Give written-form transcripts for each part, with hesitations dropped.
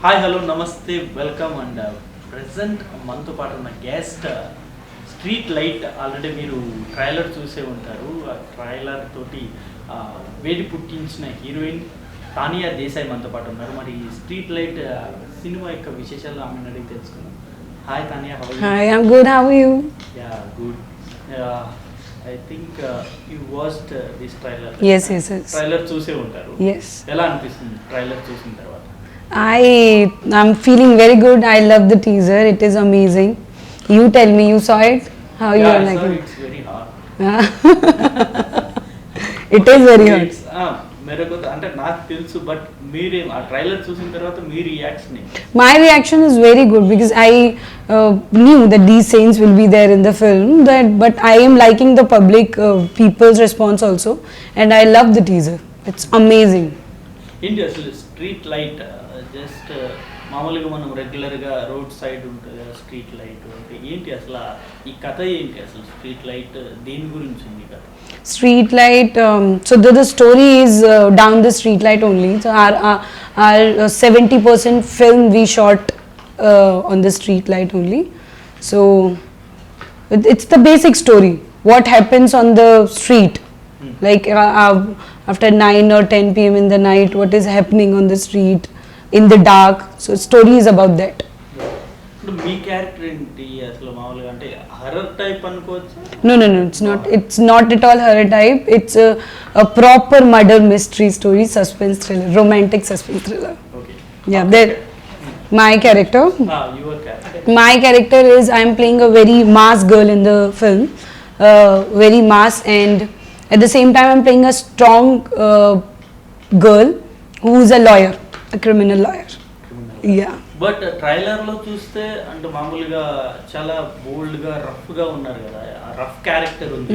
Hi hello నమస్తే welcome and present మనతో పాటు ఉన్న గెస్ట్ స్ట్రీట్ లైట్ ఆల్రెడీ మీరు ట్రైలర్ చూసే ఉంటారు. ఆ ట్రైలర్ తోటి వేడి పుట్టించిన హీరోయిన్ తానియా దేశాయ్ మనతో పాటు ఉన్నారు. మరి స్ట్రీట్ లైట్ సినిమా యొక్క విశేషాలు ఆమెను అడిగి తెలుసుకున్నాం. Hi Tania, how are you? Hi, I'm good. How are you? Yeah good. I think you watched this trailer. Yes. Trailer చూసే ఉంటారు. Yes. ఎలా అనిపిస్తుంది ట్రైలర్ చూసిన తర్వాత? I'm feeling very good. I love the teaser. It is amazing. You tell me, you saw it? How you are liking it? It's very hard. It is very hard. మెరకు అంటే నాకు తెలుసు, but మీరే ఆ trailer చూసిన తర్వాత మీ reaction ఏంటి? My reaction is very good because I knew that these scenes will be there in the film. But I am liking the public people's response also, and I love the teaser. It's amazing. ఏంటి అసలు street light? Just మామూలుగా మనం రెగ్యులర్గా road side ఉంటుంది కదా street light అంటే ఏంటి అసలు ఈ కథ ఏంటి? అసలు స్ట్రీట్ లైట్ దేని గురించి ఉంది కథ? Street light. So the story is down the street light only. So our 70% film we shot on the street light only. So it's the basic story. What happens on the street, like after 9 or 10 p.m. in the night, what is happening on the street in the dark. So story is about that. ఇప్పుడు మీ character ఏంటి అసలు? మామూలుగా అంటే horror type అనుకోవచ్చు? No, it's not at all horror type. It's a proper murder mystery story, suspense thriller, romantic suspense thriller. Okay. Yeah, there. My character. Your character. My character is I am playing a very mass girl in the film, very mass, and at the same time I am playing a strong girl who is a lawyer, a criminal lawyer. Yeah. But ట్రైలర్లో చూస్తే అంటే మామూలుగా చాలా బోల్డ్గా రఫ్గా ఉన్నారు కదా, rough character ఉంది.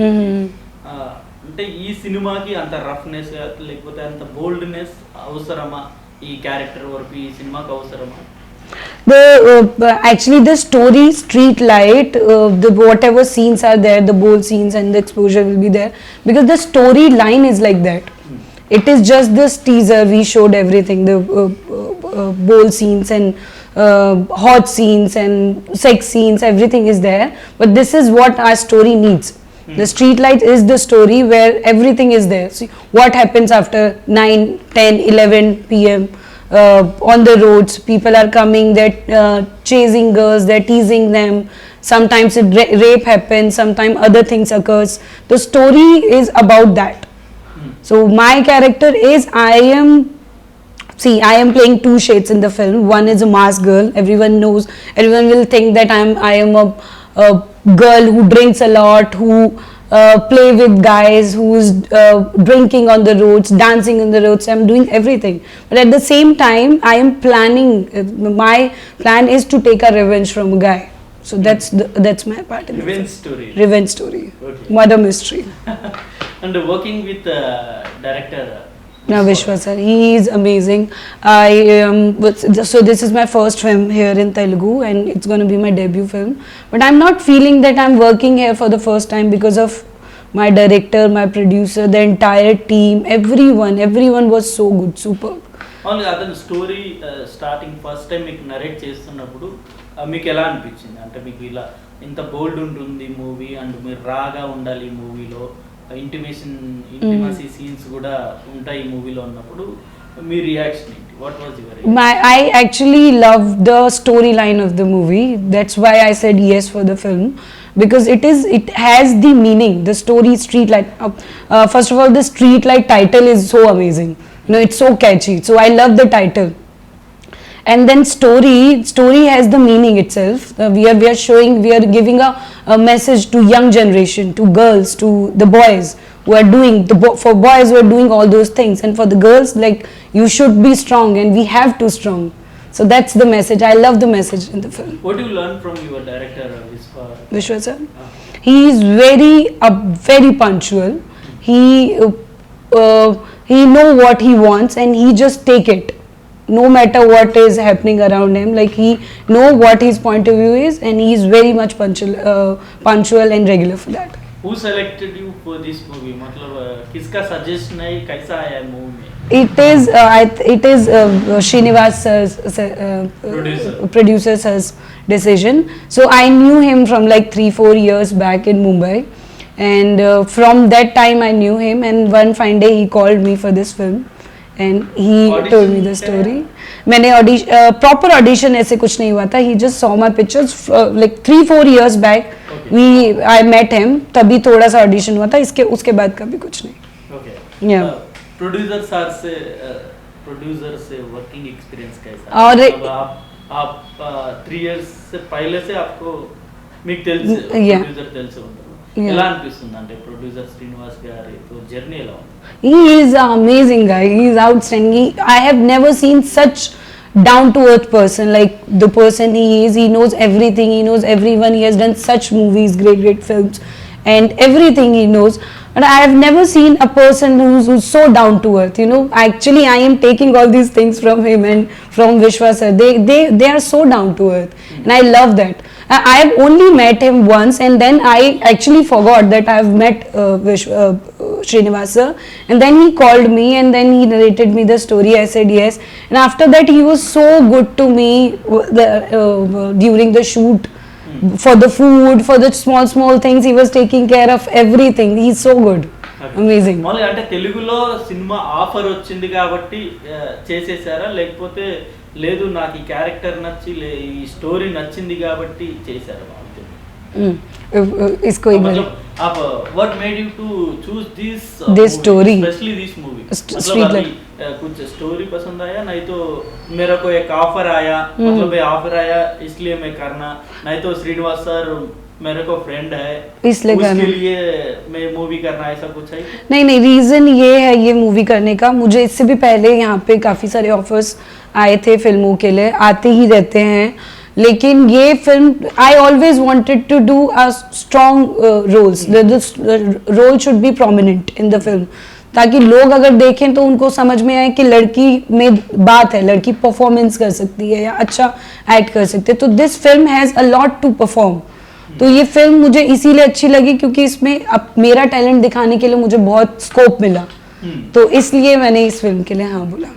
అంటే ఈ సినిమాకి అంత రఫ్నెస్ లేకపోతే అంత బోల్డ్నెస్ అవసరమా? ఈ క్యారెక్టర్ వరకు ఈ సినిమాకి అవసరమా? Actually the story Street Light, the whatever scenes are there, the bold scenes and the exposure will be there because the storyline is like that. It is just this teaser we showed everything, the bold scenes and hot scenes and sex scenes, everything is there, but this is what our story needs. The Street Light is the story where everything is there. See what happens after 9, 10, 11 p.m. On the roads. People are coming, they're chasing girls, they're teasing them. Sometimes rape happens, sometimes other things occurs. The story is about that. So my character is I am playing two shades in the film. One is a mass girl. Everyone knows. Everyone will think that I am a girl who drinks a lot, who play with guys, who's drinking on the roads, dancing on the roads. I'm doing everything. But at the same time, I am planning. My plan is to take a revenge from a guy. So that's my part in Revenge story. Revenge story. Okay. Murder mystery. And working with director Now Vishwa sir, he is amazing. So this is my first film here in Telugu and it's going to be my debut film. But I'm not feeling that I'm working here for the first time because of my director, my producer, the entire team, everyone was so good, superb. Only అతను story starting first time మీకు narrate చేస్తున్నప్పుడు మీకు ఎలా అనిపించింది? అంటే మీకు ఇలా ఇంత బోల్డ్ ఉంటుంది మూవీ అండ్ మీరు రాగా ఉండాలి ఈ మూవీలో, ఇంటిమసీ సీన్స్ కూడా ఉంటాయి ఈ మూవీలో ఉన్నప్పుడు మీ రియాక్షన్ ఏంటి? What was your? I actually love the storyline of the movie. That's why I said yes for the film because it has the meaning. The story Street Light. First of all, the Street Light title is so amazing. It's so catchy. So I love the title. And then story has the meaning itself. We are giving a message to young generation, to girls, to the boys who are doing for boys who are doing all those things, and for the girls like you should be strong and we have to strong. So that's the message. I love the message in the film. What do you learn from your director Vishwa sir? He is very punctual. He know what he wants and he just take it. No matter what is happening around him, like he know what his point of view is and he is very much punctual and regular for that. Who selected you for this movie? मतलब किसका suggestion है, कैसा आया movie में? It is Srinivas sir's producer sir's decision. So I knew him from like 3-4 years back in Mumbai, and from that time I knew him. And one fine day he called me for this film, and he told me the story. मैंने proper audition ऐसे कुछ नहीं हुआ था. He just saw my pictures like 3-4 years back. I met him. तभी थोड़ा सा audition हुआ था. उसके बाद कभी कुछ नहीं. Okay. Yeah. प्रोड्यूसर से वर्किंग एक्सपीरियंस कैसा? और आप 3 years से पहले से आपको మీకు తెలుసు ప్రొడ్యూసర్ తెలుసు ఉంటారు. ఎలా అనిపిస్తుంది అంటే ప్రొడ్యూసర్ శ్రీనివాస్ గారి జర్నీ ఎలా ఉంది? He is an amazing guy. He is outstanding. I have never seen such down to earth person, like the person he is. He knows everything. He knows everyone. He has done such movies, great films, and everything he knows. And I have never seen a person who's so down to earth. You know, actually I am taking all these things from him and from Vishwa sir. They are so down to earth, and I love that. I have only met him once, and then I actually forgot that I have met Srinivas sir. And then he called me, and then he narrated me the story. I said yes, and after that he was so good to me during the shoot. For the food, for the small things, he was taking care of everything. He's so good. Amazing. మామూలుగా అంటే తెలుగులో cinema offer వచ్చింది కాబట్టి చేసేసారా, లేకపోతే లేదు నాకు ఈ character నచ్చి ఈ స్టోరీ నచ్చింది కాబట్టి చేశారా? इसको मतलब आप what made you to choose this story, especially this movie? मतलब अभी कुछ स्टोरी पसंद आया, नहीं तो मेरा को एक ऑफर आया, मतलब ये ऑफर आया इसलिए मैं करना, नहीं तो श्रीनिवास सर मेरे को फ्रेंड है इसलिए उसके लिए मैं मूवी करना, ऐसा कुछ है? नहीं, रीजन ये है ये मूवी करने का. मुझे इससे भी पहले यहाँ पे काफी सारे ऑफर्स आए थे फिल्मों के लिए, आते ही रहते हैं, लेकिन ये film I always wanted to do a strong roles. The role should be prominent in the film, ताकि लोग अगर देखें तो उनको समझ में आए कि लड़की में बात है, लड़की परफॉर्मेंस कर सकती है या अच्छा एक्ट कर सकती है. तो this film has a lot to perform. तो ये फिल्म मुझे इसीलिए अच्छी लगी क्योंकि इसमें अब मेरा टैलेंट दिखाने के लिए मुझे बहुत स्कोप मिला. तो इसलिए मैंने इस फिल्म के लिए हाँ बोला.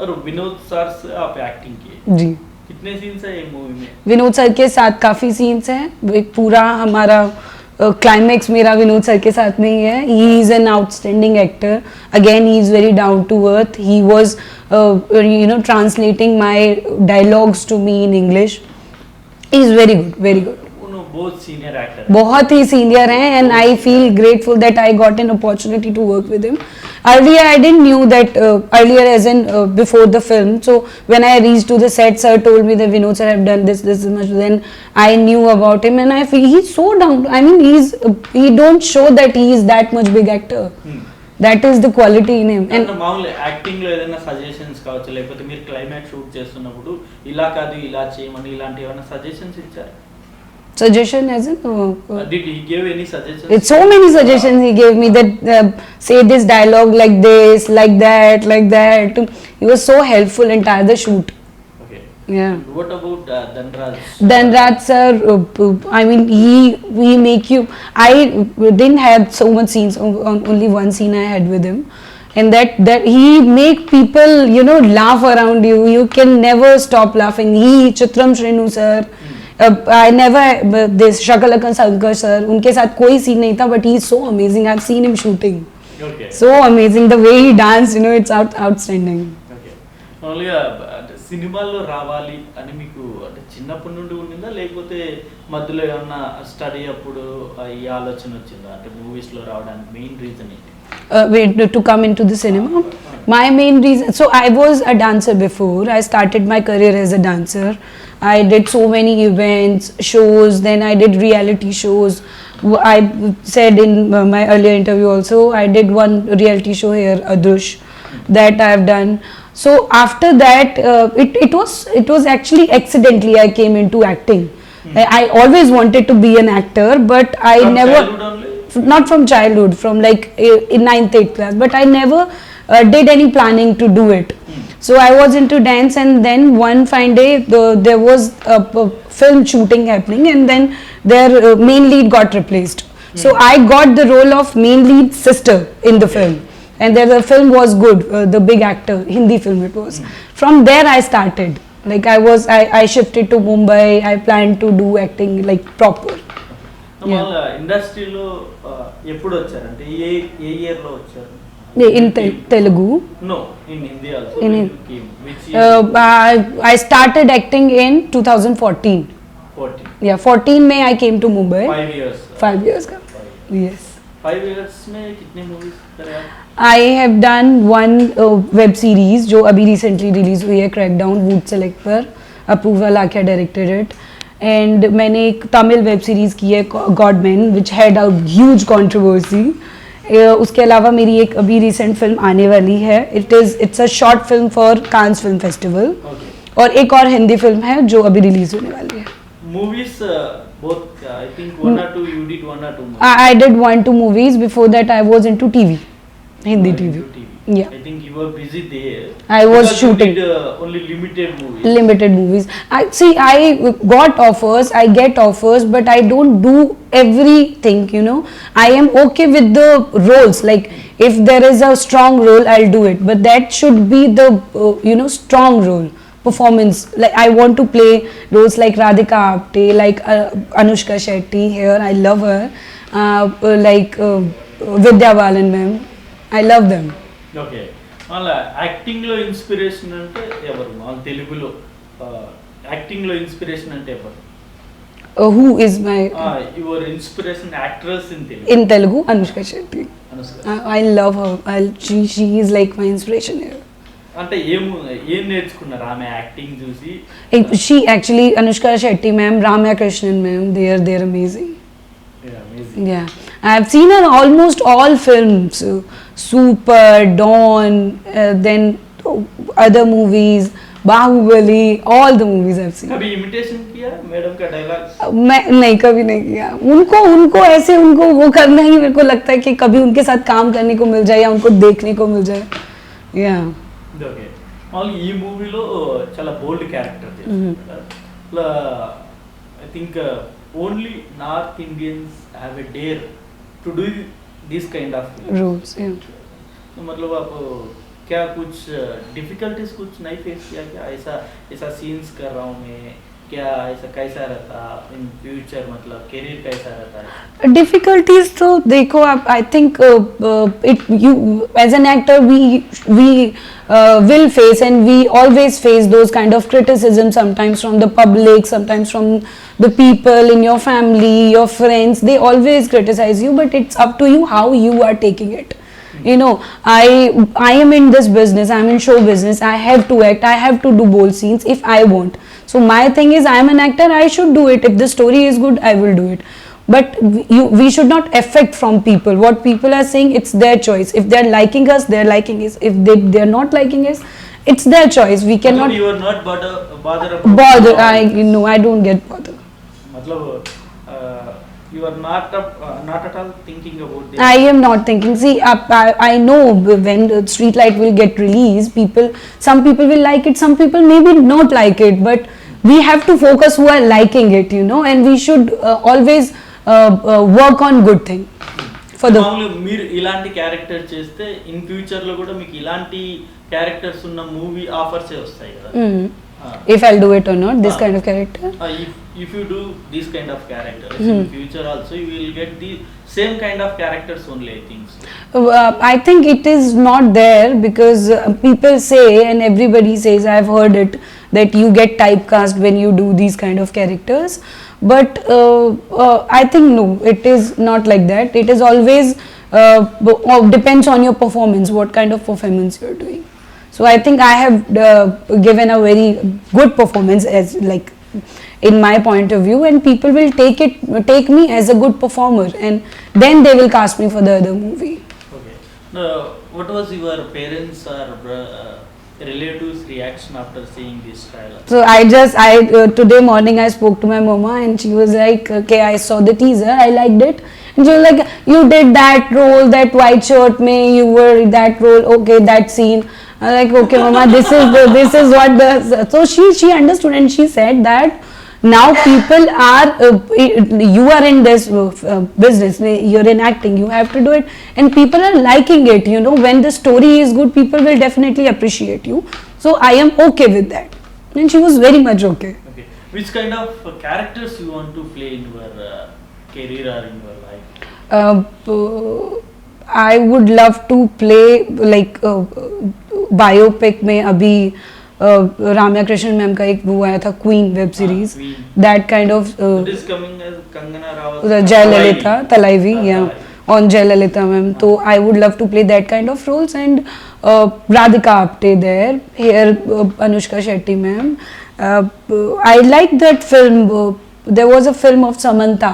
और विनोद सर से आप एक्टिंग किए जी. कितने सीन्स है ये मूवी में? विनोद सर के साथ काफ़ी सीन्स हैं. एक पूरा हमारा क्लाइमैक्स मेरा विनोद सर के साथ में ही है. He is an outstanding actor. Again he is very down to earth. He was translating my dialogues to me in English. He is very good, very good. बहुत सीनियर एक्टर, बहुत ही senior हैं, and I feel grateful that I got an opportunity to work with him. Earlier I didn't knew that earlier as in before the film. So when I reached to the set, sir told me that Vinod sir have done this much. Then I knew about him, and I feel he's so down. I mean he don't show that he is that much big actor. That is the quality in him. And మామూలు acting లో ఏదైనా suggestions కావచ్చు, లేకపోతే మీరు climax shoot చేస్తున్నప్పుడు ఇలా కాదు ఇలా చేయమని ఇలాంటి ఏమైనా సజెషన్స్ ఇచ్చారు? Suggestion as in did he give any suggestions? It's so many suggestions he gave me, that say this dialogue like this, like that. He was so helpful entire the shoot. Okay. Yeah. And what about Dhanraj? Dhanraj sir, I mean he make you. I didn't have so much scenes. Only one scene I had with him, and that he make people laugh around you. You can never stop laughing. He Chitram Shrenu sir. I never this Shakalaka Shankar sir, उनके साथ कोई scene नहीं था, but he is so amazing. I've seen him shooting. Okay. So amazing the way he danced, it's outstanding. Okay. Only సినిమాల్లో రావాలి అని మీకు అంటే చిన్నప్పటి నుండి ఉండిందా, లేకపోతే మధ్యలో ఏమన్నా స్టడీ అప్పుడు ఈ ఆలోచన వచ్చిందా? అంటే మూవీస్ లో రావడానికి మెయిన్ రీజన్ ఏంటి? To come into the cinema, my main reason, so I was a dancer before. I started my career as a dancer. I did so many events, shows, then I did reality shows. I said in my earlier interview also, I did one reality show here, Adrush, that I have done. So after that, it was actually accidentally I came into acting. I always wanted to be an actor, but I from never, not from childhood, from like in 9th 8th class, but I never did any planning to do it. So I was into dance, and then one fine day there was a film shooting happening, and then their main lead got replaced. So I got the role of main lead sister in the film, and the film was good. The big actor, Hindi film it was. From there I started. Like I shifted to Mumbai. I planned to do acting like proper. వాళ్ళ ఇండస్ట్రీలో ఎప్పుడు వచ్చారంటే ఏ ఏ year లో వచ్చారు? In Telugu. No, in Hindi also. In When you came, which year? I started acting in 2014. 14. Yeah, 14 May I came to Mumbai. 5 years. 5 years ka. Yes. 5 years में कितने movies करे आप? I have done one web series जो अभी recently release हुई है, Crackdown Wood Select पर. Apurva Lakhia directed it. And मैंने एक तमिल वेब सीरीज की है Godman, which had a huge controversy. उसके अलावा मेरी एक अभी रिसेंट फिल्म आने वाली है. It's a short film for Cannes Film Festival. Okay. और एक और हिंदी फिल्म है जो अभी रिलीज होने वाली है. Movies both I think 1 or 2 you did 1 or 2 movies. I did 1-2 movies. Before that I was into TV, Hindi You were TV. into TV. Yeah. I think you were busy there. I was Because shooting. You did only limited movies. Limited movies. I got offers, I get offers, but I don't do everything, you know. I am okay with the roles. Like if there is a strong role, I'll do it. But that should be the strong role. Performance. Like I want to play roles like Radhika Apte, like Anushka Shetty here. I love her. Like Vidya Balan ma'am. I love them. Okay అలా యాక్టింగ్లో inspiration అంటే ఎవరు? వాళ్ళ తెలుగులో యాక్టింగ్లో inspiration అంటే ఎవరు? Who is my your inspiration actress in Telugu? in Telugu? Anushka Shetty. Anushka. I love her. She is like my inspiration here. అంటే ఏం నేర్చుకున్నారు ఆమె యాక్టింగ్ చూసి? She actually, Anushka Shetty ma'am, Ramya Krishnan ma'am, they're amazing. Amazing. Yeah, I have seen her almost all films, Super, Dawn, then other movies, Bahubali, all the movies I've seen. कभी imitation किया madam का dialogues? मैं नहीं, कभी नहीं किया. उनको ऐसे उनको वो करना ही मेरे को लगता है कि कभी उनके साथ काम करने को मिल जाए या उनको देखने को मिल जाए. Yeah. ఓకే వాళ్ళు ఈ మూవీలో చాలా బోల్డ్ క్యారెక్టర్ చేస్తారు. I think only north Indians have a dare to do this kind of Roles, yeah. तो मतलब आप क्या कुछ डिफिकल्टीज कुछ नहीं फेस किया क्या? ऐसा सीन्स कर रहा हूँ मैं, क्या ऐसा कैसा रहता इन फ्यूचर, मतलब करियर कैसा रहता है? Difficulties तो देखो आप, I think you as an actor we will face, and we always face those kind of criticism, sometimes from the public, sometimes from the people in your family, your friends. They always criticize you, but it's up to you how you are taking it. You know, I am in this business, I'm in show business, I have to act, I have to do bold scenes if I want. So my thing is, I am an actor, I should do it. If the story is good, I will do it. But we should not affect from people. What people are saying, it's their choice. If they're liking us, they're liking us. If they're not liking us, it's their choice. We cannot you are not bother about bother. I don't get bothered. मतलब you are not at all thinking about this. I am not thinking. See, I know when Streetlight will get released, some people will like it, some people maybe not like it, but we have to focus who are liking it, and we should always work on good thing. For the మామూలుగా మీరు ఇలాంటి character చేస్తే in future లో కూడా మీకు ఇలాంటి characters ఉన్న movie offers వస్తాయి కదా? if I'll do it or not, this kind of character. If you do this kind of characters in future also, you will get the same kind of characters only, I think so. I think it is not there because people say, and everybody says, I've heard it, that you get typecast when you do these kind of characters. But I think no, it is not like that. It is always depends on your performance, what kind of performance you are doing. So I think I have given a very good performance as like in my point of view, and people will take me as a good performer, and then they will cast me for the other movie. Okay. What was your parents or relatives' reaction after seeing this trailer? So today morning I spoke to my mama, and she was like, okay, I saw the teaser, I liked it. And she was like, you did that role, that white shirt mein, you were that role, okay, that scene. I was like, okay mama, this is what the, so she understood, and she said that now people are you are in this business, you're in acting, you have to do it, and people are liking it, you know. When the story is good, people will definitely appreciate you. So I am okay with that, and she was very much okay. Okay. Which kind of characters you want to play in your career or in your life? I would love to play like biopic में अभी Ramya Krishnan ma'am का एक वो आया था queen web series, Queen. that kind of It is coming as Kangana Ranaut. Jayalalitha Talaivi, yeah, Talaivi. on Jayalalitha ma'am. So I would love to play that kind of roles, and Radhika Apte there, here Anushka Shetty ma'am. I like that film. There was a film of Samantha,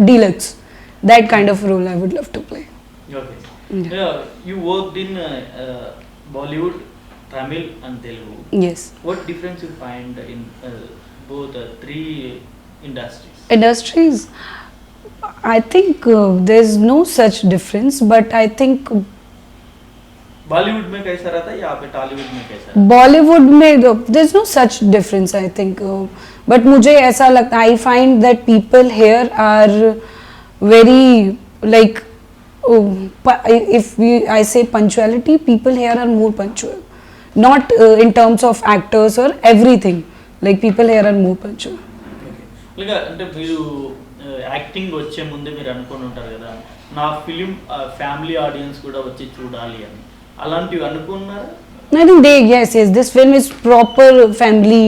Deluxe. That kind of role I would love to play. Okay. Yeah, you worked in Bollywood, Tamil and Telugu. Yes. What difference you find in both three industries? Industries, I think there's no such difference, but I think Bollywood में कैसा रहता है, यहाँ पे टॉलीवुड में कैसा रहता Bollywood में there's no such difference, I think. But मुझे ऐसा लगता, I find that people here are very like, if I say punctuality, people here are more punctual. Not in terms of actors or everything. Like people here are more punctual. है? అంటే మీరు acting వచ్చే ముందే మీరు అనుకొని ఉంటారు కదా, నా ఫిలిం ఫ్యామిలీ ఆడియన్స్ కూడా వచ్చి చూడాలి అని, అలాంటివి అనుకున్నారా? I think yes, this film is proper family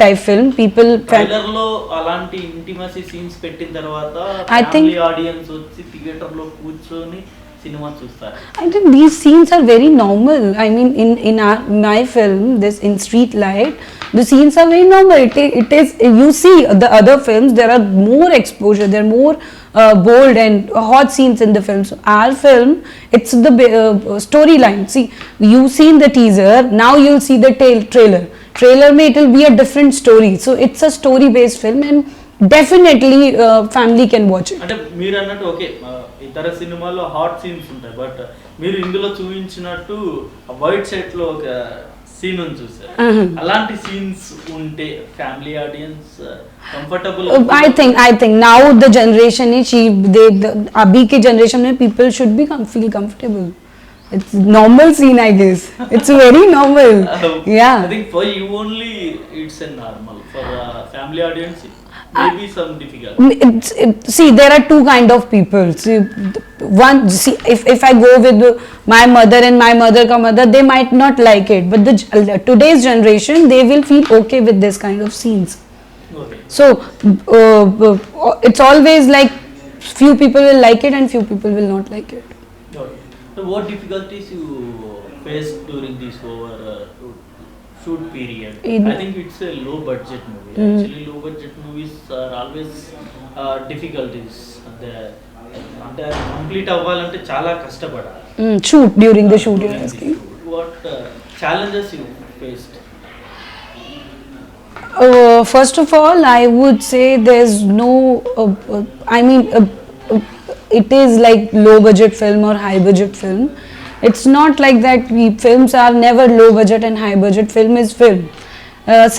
type film. People trailer లో అలాంటి ఇంటిమసీ సీన్స్ పెట్టిన తర్వాత I think- ఫ్యామిలీ ఆడియన్స్ వచ్చి థియేటర్ లో కూర్చొని సినిమా చూస్తారు. I think these scenes are very normal. I mean, in my film, this in Street Light, the scenes are very normal. It is, you see the other films, there are more exposure, there are more bold and hot scenes in the film. So our film, it's the storyline. See, you've seen the teaser, now you'll see the trailer. Trailer mein it will be a different story. So it's a story based film, and definitely family can watch it. అంటే మీరు అన్నట్టు okay, ఇతర సినిమాల్లో hot scenes ఉంటాయి, but మీరు ఇందులో చూపించినట్టు white set లో ఒక సీన్ ఉంది చూసారు, అలాంటి సీన్స్ ఉంటే family audience comfortable. I think now the generation is the abhi ke generation mein people should be feel comfortable. It's normal scene, I guess. It's very normal. Yeah. I think for you only it's a normal, for family audience maybe some difficult. See, there are two kind of people. See, one, see, if I go with my mother and my mother ka mother, they might not like it, but today's generation, they will feel okay with this kind of scenes. Okay. So it's always like few people will like it and few people will not like it. Okay. So what difficulties you faced during this shoot period? I think it's a low budget movie. Actually, low budget movies are always difficulties. అంటే complete అవ్వాలంటే చాలా కష్టపడాలి. Shoot, during the shoot you're asking. What challenges you faced? First of all, I would say there's no, I mean, it is like low budget film or high budget film. It's not like that. Films are never low budget and high budget. Film is film.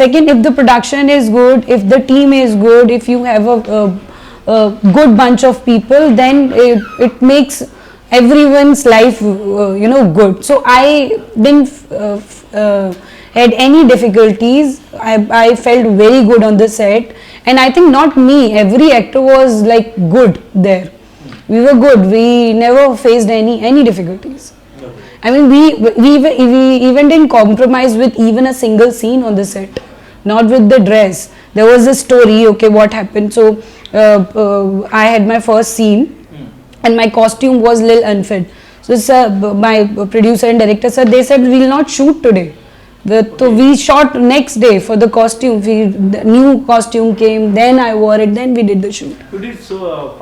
Second, if the production is good, if the team is good, if you have a good bunch of people, then it makes everyone's life good. So I didn't had any difficulties. I felt very good on the set, and I think not me, every actor was like good there. We were good. We never faced any difficulties. I mean, we even didn't compromise with even a single scene on the set. Not with the dress. There was a story. Okay, what happened? So I had my first scene, and my costume was little unfit. So sir, my producer and director said, they said we'll not shoot today. So we shot next day for the costume. The new costume came, then I wore it, then we did the shoot. You did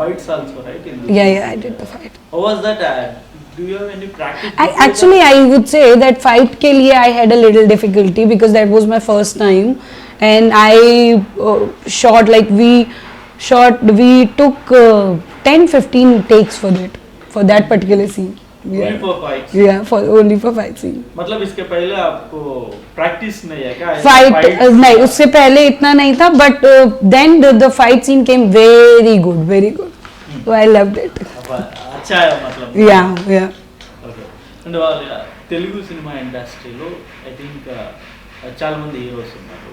fights also, right? In this Yeah, I did the fight. How was that? Do you have any practice? Actually, I would say that fight ke liye I had a little difficulty because that was my first time, and I shot like we took 10-15 takes for that particular scene. Only for fights. Yeah, for only for fight scene. मतलब इसके पहले आपको practice नहीं है क्या? Fight नहीं, उससे पहले इतना नहीं था, but then the fight scene came very good, so I loved it. अच्छा है मतलब. Yeah. ఓకే. అండ్ వాళ్ళ తెలుగు సినిమా ఇండస్ట్రీలో ఐ థింక్ చాలా మంది హీరోస్ ఉన్నారు.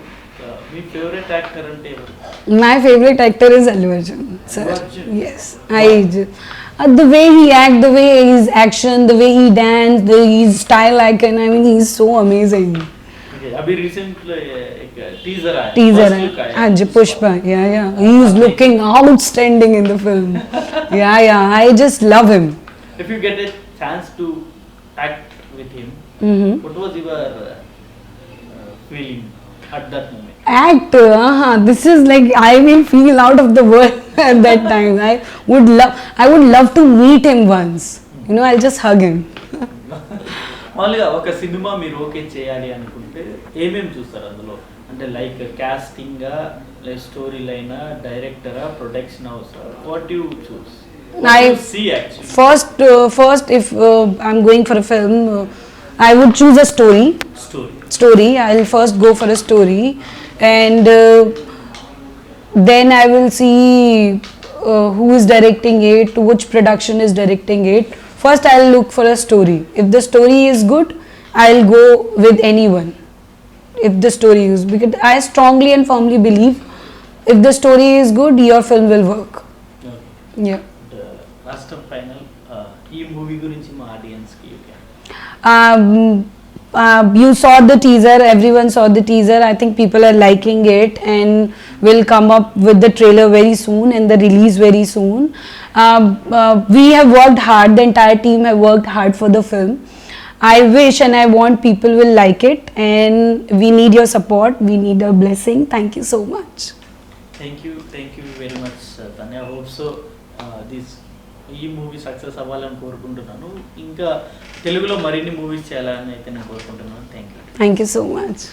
మీ ఫేవరెట్ యాక్టర్ అంటే ఎవరు? My favorite actor is Allu Arjun, sir. Allu Arjun? Yes, the way he act, the way his action, the way he dance, his style icon. I mean, he's so amazing. Okay, अभी recently एक teaser आया. Teaser, first look आया. हाँ जी, Pushpa. Yeah. He is looking outstanding in the film. Yeah. I just love him. If you get a chance to act with him, what was your feeling at that moment? Act, this is like I will feel out of the world at that time. I would love to meet him once. I'll just hug him. మామూలుగా ఒక cinema మీరు okay చేయాలి అనుకుంటే ఏమేమి చూస్తారు అందులో? అంటే like కాస్టింగా, లైక్ స్టోరీ లైనా, డైరెక్టరా, production house, what you choose? First, if I'm going for a film, I would choose a story. I'll first go for a story, and then I will see who is directing it, which production is directing it. First, I'll look for a story. If the story is good, I'll go with anyone. If the story is, because I strongly and firmly believe, if the story is good, your film will work. Yeah. Last and final, ఈ movie గురించి మా audience కి you saw the teaser, everyone saw the teaser. I think people are liking it, and will come up with the trailer very soon and the release very soon. We have worked hard, the entire team have worked hard for the film. I wish and I want people will like it, and we need your support, we need your blessing. Thank you so much. Thank you very much, Tanya. I hope so ఈ movie success అవ్వాలని కోరుకుంటున్నాను. ఇంకా తెలుగులో మరిన్ని movies చేయాలని అయితే నేను కోరుకుంటున్నాను. Thank you so much.